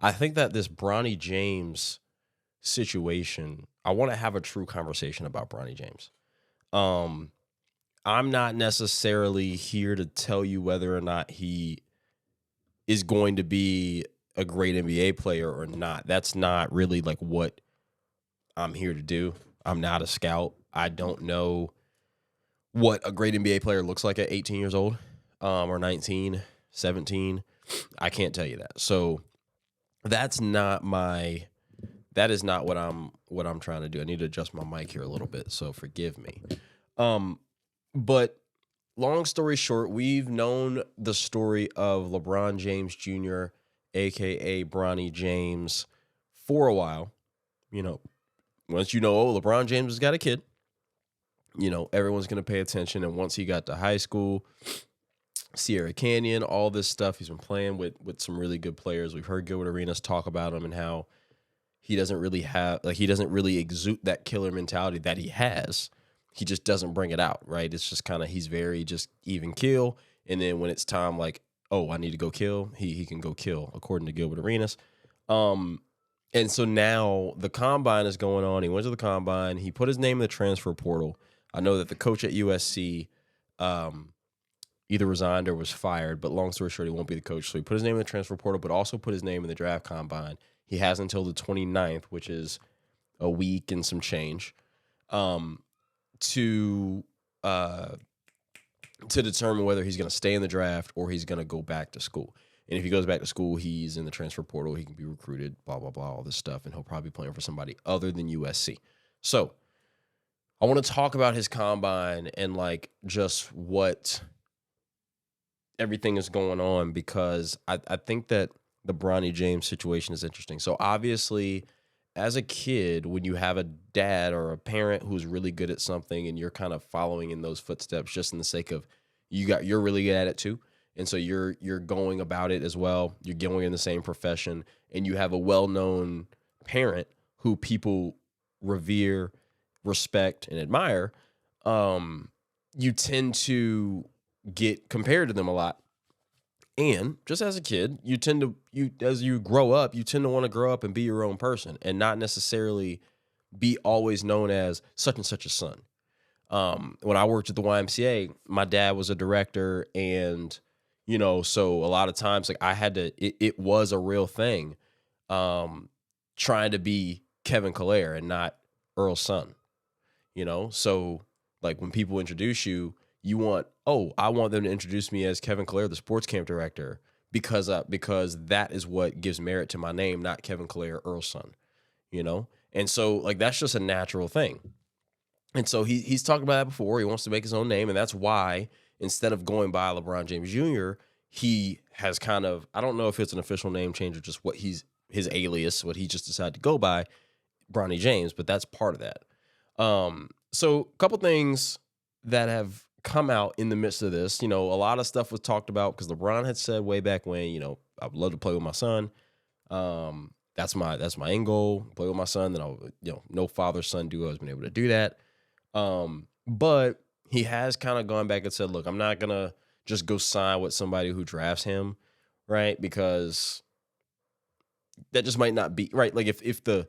I think that this Bronny James situation, I want to have a true conversation about Bronny James. Um, I'm not necessarily here to tell you whether or not he is going to be a great NBA player or not. That's not really like what I'm here to do. I'm not a scout. I don't know what a great NBA player looks like at 18 years old, or 19, 17. I can't tell you that. So that's not my that is not what I'm trying to do. I need to adjust my mic here a little bit, so forgive me. Um, but long story short, we've known the story of LeBron James Jr., aka Bronny James, for a while. You know, once you know, oh, LeBron James has got a kid, everyone's gonna pay attention. And once he got to high school, Sierra Canyon, all this stuff, he's been playing with some really good players. We've heard Gilbert Arenas talk about him and how he doesn't really exude that killer mentality that he has. He just doesn't bring it out, right? It's just kind of, he's very just even kill. And then when it's time, like, oh, I need to go kill, he can go kill, according to Gilbert Arenas. And so now the combine is going on. He went to the combine. He put his name in the transfer portal. I know that the coach at USC either resigned or was fired, but long story short, he won't be the coach. So he put his name in the transfer portal, but also put his name in the draft combine. He has until the 29th, which is a week and some change, to determine whether he's going to stay in the draft or he's going to go back to school. And if he goes back to school, he's in the transfer portal. He can be recruited, blah, blah, blah, all this stuff. And he'll probably be playing for somebody other than USC. So I want to talk about his combine and like just what everything is going on, because I think that the Bronny James situation is interesting. So obviously, as a kid, when you have a dad or a parent who's really good at something and you're kind of following in those footsteps just in the sake of you're really good at it too. And so you're going about it as well. You're going in the same profession, and you have a well-known parent who people revere, respect, and admire. You tend to get compared to them a lot. And just as a kid, as you grow up, you tend to want to grow up and be your own person and not necessarily be always known as such and such a son. When I worked at the YMCA, my dad was a director, and so a lot of times, like, I had to, it was a real thing, trying to be Kevin Calais and not Earl's son, so like when people introduce you, I want them to introduce me as Kevin Calais, the sports camp director, because that is what gives merit to my name, not Kevin Calais or Earl's son, and so like that's just a natural thing. And so he's talked about that before. He wants to make his own name, and that's why instead of going by LeBron James Jr., he has kind of, I don't know if it's an official name change or just what his alias, what he just decided to go by, Bronny James, but that's part of that. So a couple things that have come out in the midst of this, a lot of stuff was talked about because LeBron had said way back when, I would love to play with my son. That's my end goal, play with my son. Then no father-son duo has been able to do that. But he has kind of gone back and said, look, I'm not going to just go sign with somebody who drafts him, right? Because that just might not be right. Like if the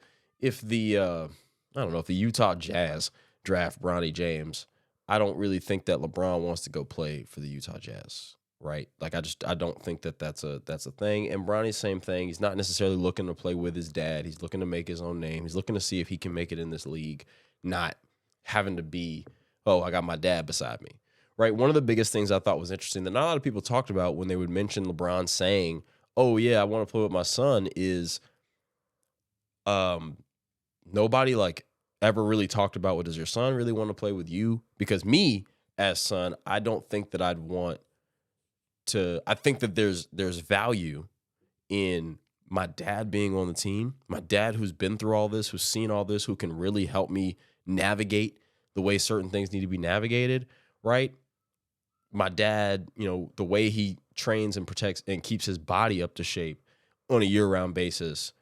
I don't know, if the Utah Jazz draft Bronny James, I don't really think that LeBron wants to go play for the Utah Jazz, right? Like I don't think that that's a thing. And Bronny's same thing. He's not necessarily looking to play with his dad. He's looking to make his own name. He's looking to see if he can make it in this league, not having to be, oh, I got my dad beside me, right? One of the biggest things I thought was interesting that not a lot of people talked about when they would mention LeBron saying, oh yeah, I want to play with my son, is nobody like ever really talked about, what does your son really want to play with you? Because me as son, I don't think that I'd want to. I think that there's value in my dad being on the team, my dad who's been through all this, who's seen all this, who can really help me navigate the way certain things need to be navigated, right? My dad, the way he trains and protects and keeps his body up to shape on a year-round basis,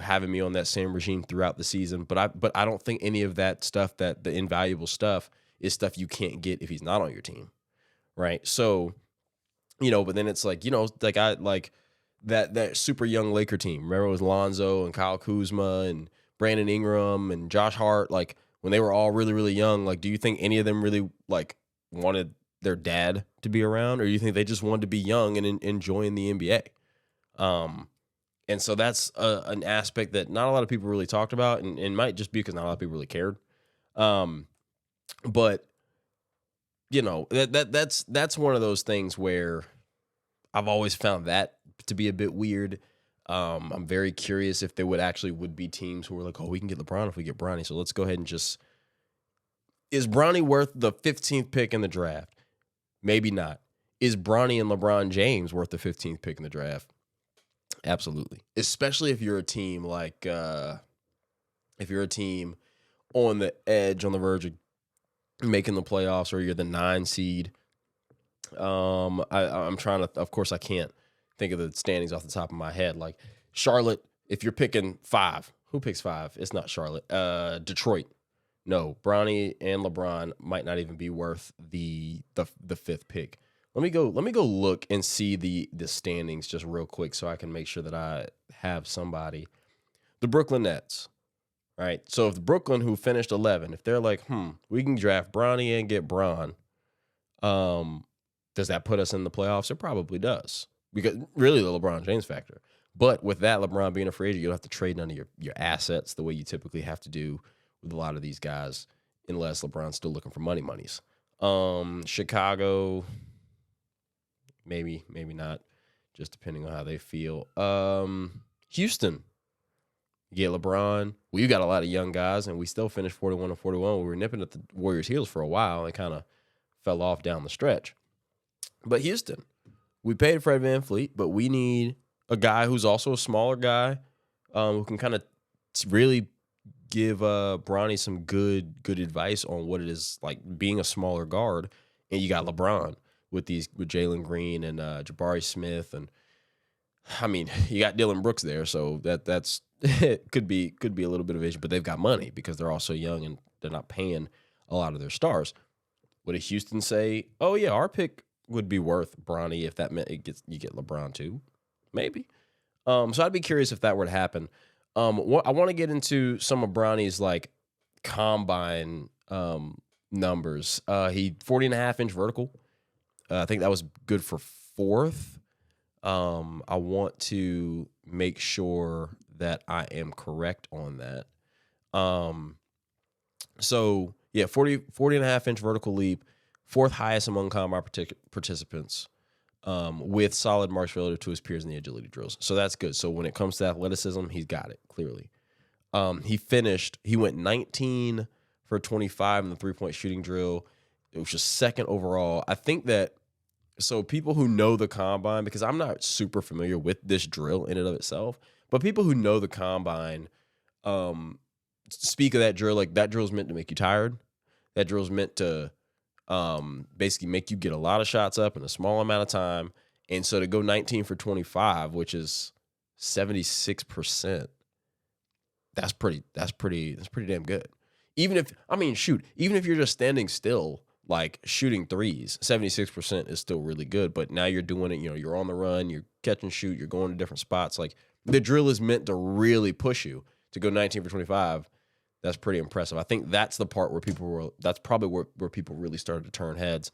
having me on that same regime throughout the season. But I don't think any of that stuff, that the invaluable stuff, is stuff you can't get if he's not on your team, right? So, but then it's like, that super young Laker team. Remember, it was Lonzo and Kyle Kuzma and Brandon Ingram and Josh Hart. Like when they were all really, really young. Like, do you think any of them really like wanted their dad to be around, or do you think they just wanted to be young and enjoying the NBA? And so that's an aspect that not a lot of people really talked about, and might just be because not a lot of people really cared. But you know that's one of those things where I've always found that to be a bit weird. I'm very curious if there would be teams who are like, oh, we can get LeBron if we get Bronny. So let's go ahead and just, is Bronny worth the 15th pick in the draft? Maybe not. Is Bronny and LeBron James worth the 15th pick in the draft? Absolutely. Especially if you're a team like, if you're a team on the edge, on the verge of making the playoffs, or you're the 9 seed. I'm trying to, of course, I can't think of the standings off the top of my head. Like Charlotte, if you're picking 5, who picks 5? It's not Charlotte. Detroit. No, Bronny and LeBron might not even be worth the 5th pick. Let me go look and see the standings just real quick so I can make sure that I have somebody. The Brooklyn Nets. Right. So if the Brooklyn, who finished 11, if they're like, we can draft Bronny and get Bron, does that put us in the playoffs? It probably does. Because really the LeBron James factor. But with that, LeBron being a free agent, you don't have to trade none of your assets the way you typically have to do with a lot of these guys, unless LeBron's still looking for monies. Chicago, maybe not, just depending on how they feel. Houston, you get LeBron. Well, you got a lot of young guys, and we still finished 41-41. We were nipping at the Warriors' heels for a while and kind of fell off down the stretch. But Houston, we paid Fred VanVleet, but we need a guy who's also a smaller guy, who can kind of really give Bronny some good advice on what it is like being a smaller guard. And you got LeBron with Jalen Green and Jabari Smith, and I mean you got Dylan Brooks there, so that's it could be a little bit of issue, but they've got money because they're all so young and they're not paying a lot of their stars. Would a Houston say, oh yeah, our pick would be worth Bronny if that meant you get LeBron too? Maybe. So I'd be curious if that were to happen. I want to get into some of Bronny's like combine numbers. He 40.5-inch vertical. I think that was good for 4th. I want to make sure that I am correct on that. So yeah, 40.5-inch vertical leap, 4th highest among combine participants, with solid marks relative to his peers in the agility drills. So that's good. So when it comes to athleticism, he's got it clearly. He went 19 for 25 in the 3-point shooting drill. It was just 2nd overall. I think that, so people who know the combine, because I'm not super familiar with this drill in and of itself, but people who know the combine speak of that drill like that drill is meant to make you tired. That drill is meant to basically make you get a lot of shots up in a small amount of time. And so to go 19 for 25, which is 76%, that's pretty damn good. Even if you're just standing still, like shooting threes, 76% is still really good. But now you're doing it, you're on the run, you're catch and shoot, you're going to different spots. Like the drill is meant to really push you. To go 19 for 25, that's pretty impressive. I think that's the part where that's probably where people really started to turn heads.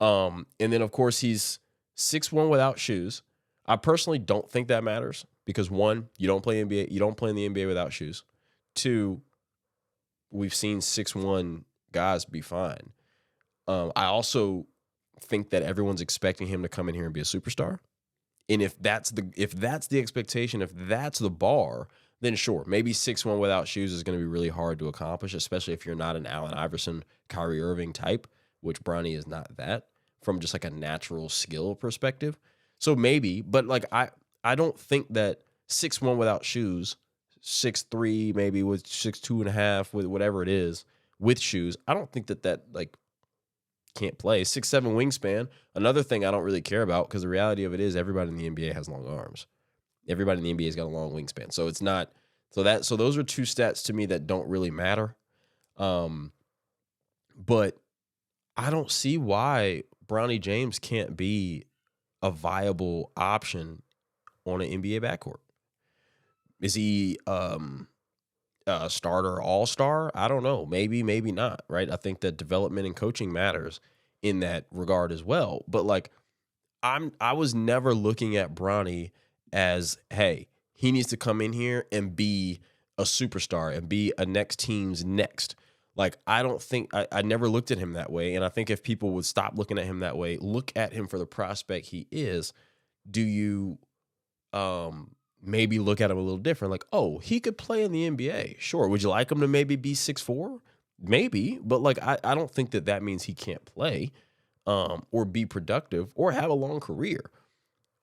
And then of course he's 6'1" without shoes. I personally don't think that matters because 1, you don't play in the NBA without shoes. 2, we've seen 6'1" guys be fine. I also think that everyone's expecting him to come in here and be a superstar. And if that's the expectation, if that's the bar, then sure, maybe 6'1" without shoes is going to be really hard to accomplish, especially if you're not an Allen Iverson, Kyrie Irving type, which Bronny is not that from just like a natural skill perspective. So maybe, but like I don't think that 6'1" without shoes, 6'3" maybe with 6'2.5" with whatever it is with shoes, I don't think that like can't play. 6'7" wingspan. Another thing I don't really care about because the reality of it is everybody in the NBA has long arms. Everybody in the NBA has got a long wingspan. So it's not so those are 2 stats to me that don't really matter. But I don't see why Bronny James can't be a viable option on an NBA backcourt. Is he a starter, all-star? I don't know. Maybe, maybe not, right? I think that development and coaching matters in that regard as well. But like, I was never looking at Bronny as, hey, he needs to come in here and be a superstar and be a next team's next. Like, I don't think I never looked at him that way. And I think if people would stop looking at him that way, look at him for the prospect he is, do you maybe look at him a little different? Like, oh, he could play in the NBA. Sure. Would you like him to maybe be 6'4"? Maybe. But like, I don't think that means he can't play or be productive or have a long career.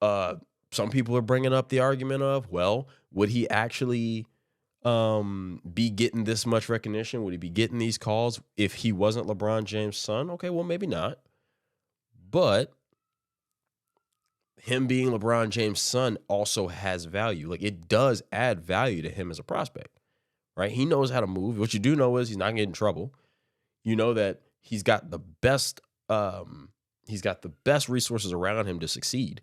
Some people are bringing up the argument of, well, would he actually be getting this much recognition? Would he be getting these calls if he wasn't LeBron James' son? Okay, well, maybe not. But him being LeBron James' son also has value. Like, it does add value to him as a prospect, right? He knows how to move. What you do know is he's not getting in trouble. You know that he's got the best resources around him to succeed.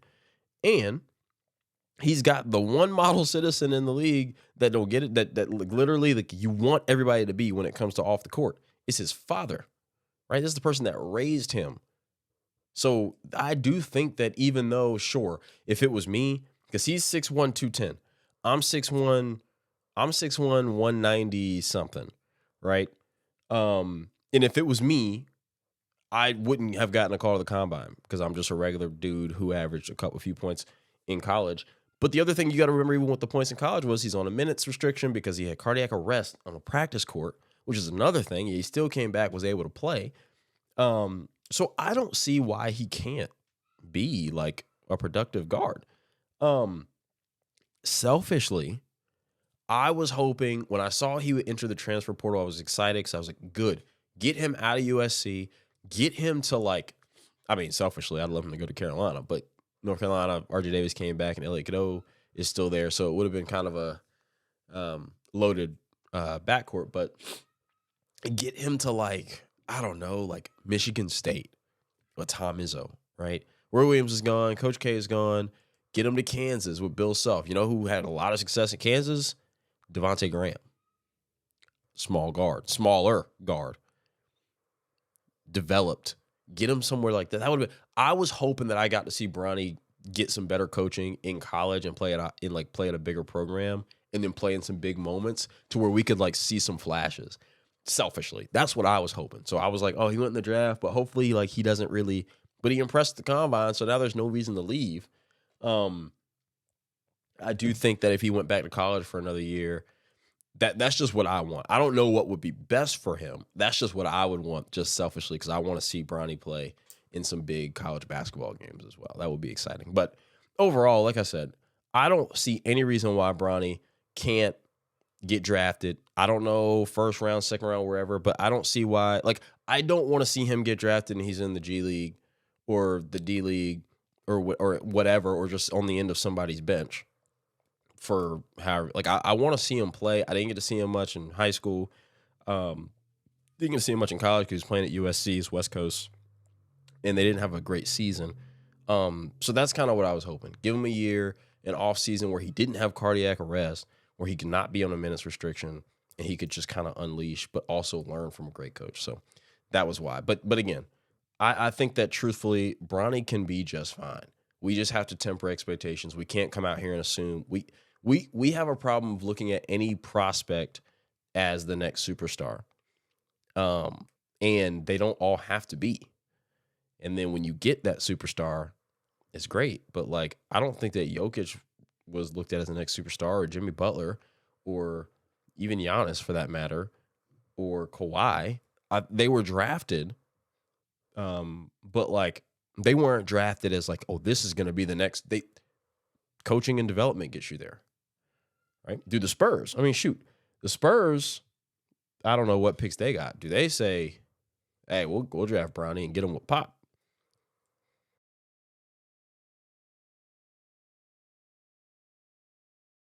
And he's got the one model citizen in the league that don't get it, that literally, like, you want everybody to be when it comes to off the court. It's his father, right? This is the person that raised him. So I do think that even though, sure, if it was me, because he's 6'1", 210, I'm 6'1", 190 something, right? And if it was me, I wouldn't have gotten a call to the combine because I'm just a regular dude who averaged a few points in college. But the other thing you got to remember, even with the points in college, was he's on a minutes restriction because he had cardiac arrest on a practice court, which is another thing. He still came back, was able to play. So I don't see why he can't be like a productive guard. Selfishly, I was hoping when I saw he would enter the transfer portal, I was excited because I was like, good, get him out of USC, get him to like, I mean, selfishly, I'd love him to go to Carolina, but North Carolina, RJ Davis came back and Elliot Cadeau is still there. So it would have been kind of a loaded backcourt, but get him to like, I don't know, like Michigan State or Tom Izzo, right? Roy Williams is gone. Coach K is gone. Get him to Kansas with Bill Self. You know who had a lot of success in Kansas? Devontae Graham. Smaller guard. Developed. Get him somewhere like that. That would have been. I was hoping that I got to see Bronny get some better coaching in college and play at a bigger program and then play in some big moments to where we could like see some flashes. Selfishly, that's what I was hoping. So I was like, oh, he went in the draft, but hopefully like he doesn't really, but he impressed the combine. So now there's no reason to leave. I do think that if he went back to college for another year, that's just what I want. I don't know what would be best for him. That's just what I would want, just selfishly, because I want to see Bronny play in some big college basketball games as well. That would be exciting. But overall, like I said, I don't see any reason why Bronny can't get drafted. I don't know, first round, second round, wherever, but I don't see why. Like, I don't want to see him get drafted and he's in the G League or the D League or whatever, or just on the end of somebody's bench for however. Like, I want to see him play. I didn't get to see him much in high school. Didn't get to see him much in college because he was playing at USC's West Coast, and they didn't have a great season. So that's kind of what I was hoping. Give him a year, an off season where he didn't have cardiac arrest, where he could not be on a minutes restriction, and he could just kind of unleash, but also learn from a great coach. So that was why. But again, I think that truthfully, Bronny can be just fine. We just have to temper expectations. We can't come out here and assume we have a problem of looking at any prospect as the next superstar. And they don't all have to be. And then when you get that superstar, it's great. But like, I don't think that Jokic was looked at as the next superstar, or Jimmy Butler, or even Giannis for that matter, or Kawhi. They were drafted, but like, they weren't drafted as like, oh, this is going to be the next. Coaching and development gets you there, right? Do the Spurs? I mean, shoot, the Spurs. I don't know what picks they got. Do they say, hey, we'll draft Bronny and get him with Pop?